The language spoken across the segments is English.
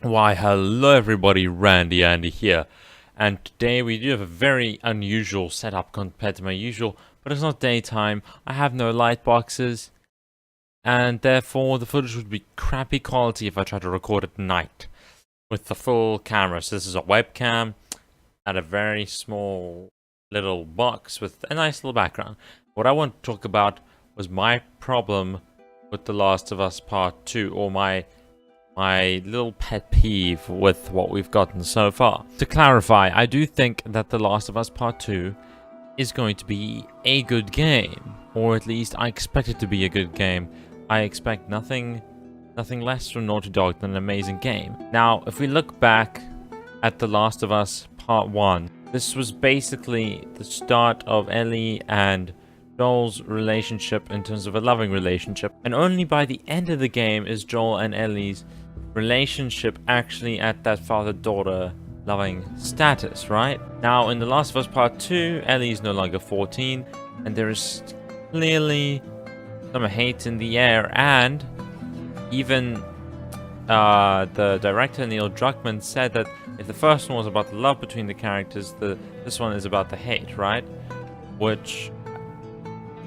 Why, hello everybody, Randy Andy here. And today we do have a very unusual setup compared to my usual, but it's not daytime, I have no light boxes, and therefore the footage would be crappy quality if I try to record at night with the full camera. So this is a webcam at a very small little box with a nice little background. What I want to talk about was my problem with The Last of Us Part 2, or my little pet peeve with what we've gotten so far. To clarify, I do think that The Last of Us Part 2 is going to be a good game, or at least I expect it to be a good game. I expect nothing less from Naughty Dog than an amazing game. Now, if we look back at The Last of Us Part 1, this was basically the start of Ellie and Joel's relationship in terms of a loving relationship, and only by the end of the game is Joel and Ellie's relationship actually at that father-daughter loving status, right? Now, in The Last of Us Part 2, Ellie is no longer 14, and there is clearly some hate in the air, and even the director, Neil Druckmann, said that if the first one was about the love between the characters, this one is about the hate, right? Which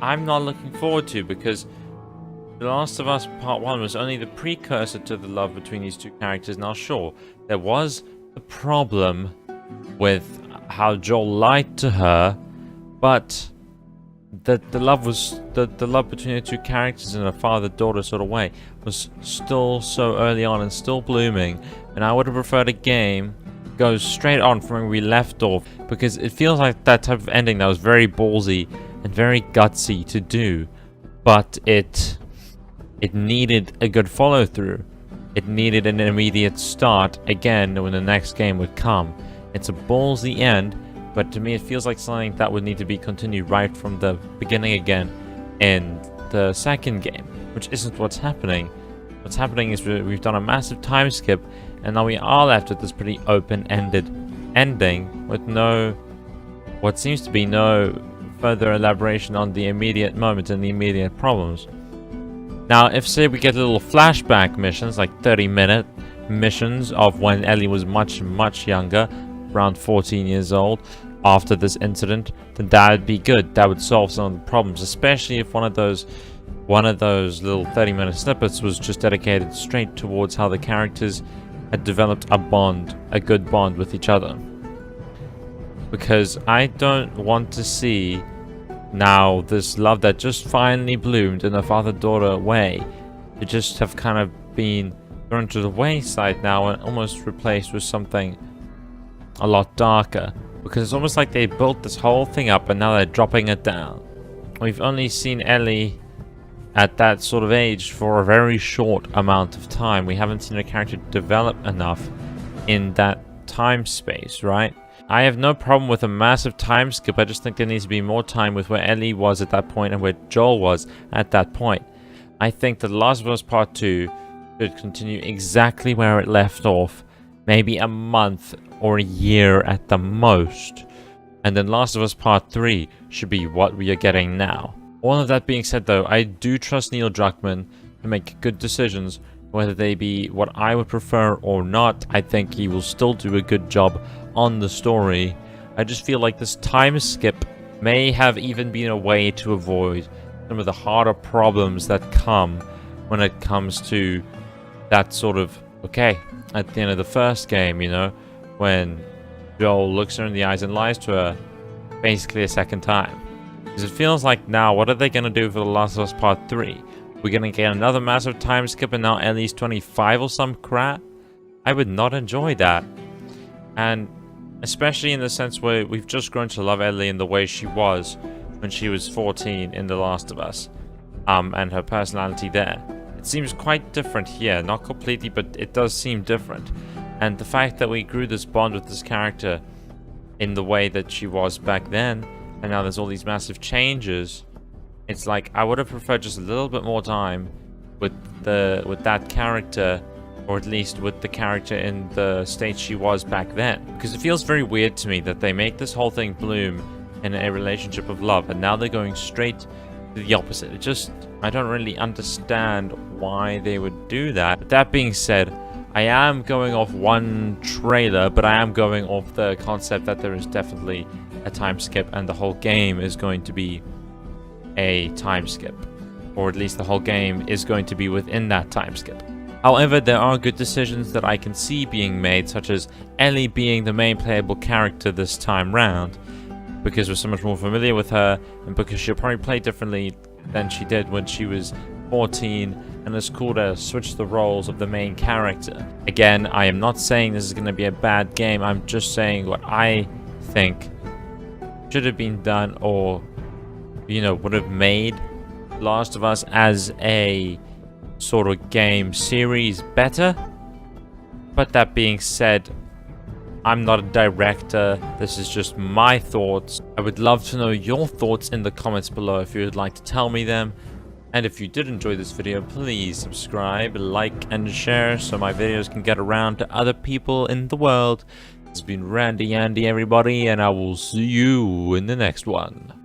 I'm not looking forward to, because The Last of Us Part 1 was only the precursor to the love between these two characters. Now, sure, there was the problem with how Joel lied to her, but the love between the two characters in a father-daughter sort of way was still so early on and still blooming, and I would have preferred a game goes straight on from where we left off, because it feels like that type of ending that was very ballsy and very gutsy to do, but it needed a good follow-through. It needed an immediate start again when the next game would come. It's a ballsy end, but to me it feels like something that would need to be continued right from the beginning again in the second game, which isn't what's happening. What's happening is we've done a massive time skip, and now we are left with this pretty open-ended ending with what seems to be no further elaboration on the immediate moment and the immediate problems. Now, if say we get little flashback missions, like 30-minute missions of when Ellie was much, much younger, around 14 years old, after this incident, then that would be good. That would solve some of the problems, especially if one of those little 30-minute snippets was just dedicated straight towards how the characters had developed a good bond with each other. Because I don't want to see now this love that just finally bloomed in a father-daughter way to just have kind of been thrown to the wayside now and almost replaced with something a lot darker, because it's almost like they built this whole thing up and now they're dropping it down. We've only seen Ellie at that sort of age for a very short amount of time. We haven't seen a character develop enough in that time space, right? I have no problem with a massive time skip. I just think there needs to be more time with where Ellie was at that point and where Joel was at that point. I think that The Last of Us Part 2 should continue exactly where it left off, maybe a month or a year at the most. And then Last of Us Part 3 should be what we are getting now. All of that being said, though, I do trust Neil Druckmann to make good decisions, whether they be what I would prefer or not. I think he will still do a good job on the story. I just feel like this time skip may have even been a way to avoid some of the harder problems that come when it comes to that sort of, okay, at the end of the first game, you know, when Joel looks her in the eyes and lies to her basically a second time. Because it feels like now, what are they going to do for The Last of Us Part 3? We're going to get another massive time skip and now Ellie's 25 or some crap? I would not enjoy that. And especially in the sense where we've just grown to love Ellie in the way she was when she was 14 in The Last of Us. And her personality there. It seems quite different here. Not completely, but it does seem different. And the fact that we grew this bond with this character in the way that she was back then, and now there's all these massive changes, it's like I would have preferred just a little bit more time with that character, or at least with the character in the state she was back then. Because it feels very weird to me that they make this whole thing bloom in a relationship of love, and now they're going straight to the opposite. I don't really understand why they would do that. But that being said, I am going off one trailer, but I am going off the concept that there is definitely a time skip and the whole game is going to be a time skip. Or at least the whole game is going to be within that time skip. However, there are good decisions that I can see being made, such as Ellie being the main playable character this time round, because we're so much more familiar with her, and because she'll probably play differently than she did when she was 14, and it's cool to switch the roles of the main character. Again, I am not saying this is going to be a bad game, I'm just saying what I think should have been done, or, you know, would have made Last of Us as a sort of game series better. But that being said, I'm not a director, this is just my thoughts. I would love to know your thoughts in the comments below if you would like to tell me them. And if you did enjoy this video, please subscribe, like, and share so my videos can get around to other people in the world. It's been Randy Andy, everybody, and I will see you in the next one.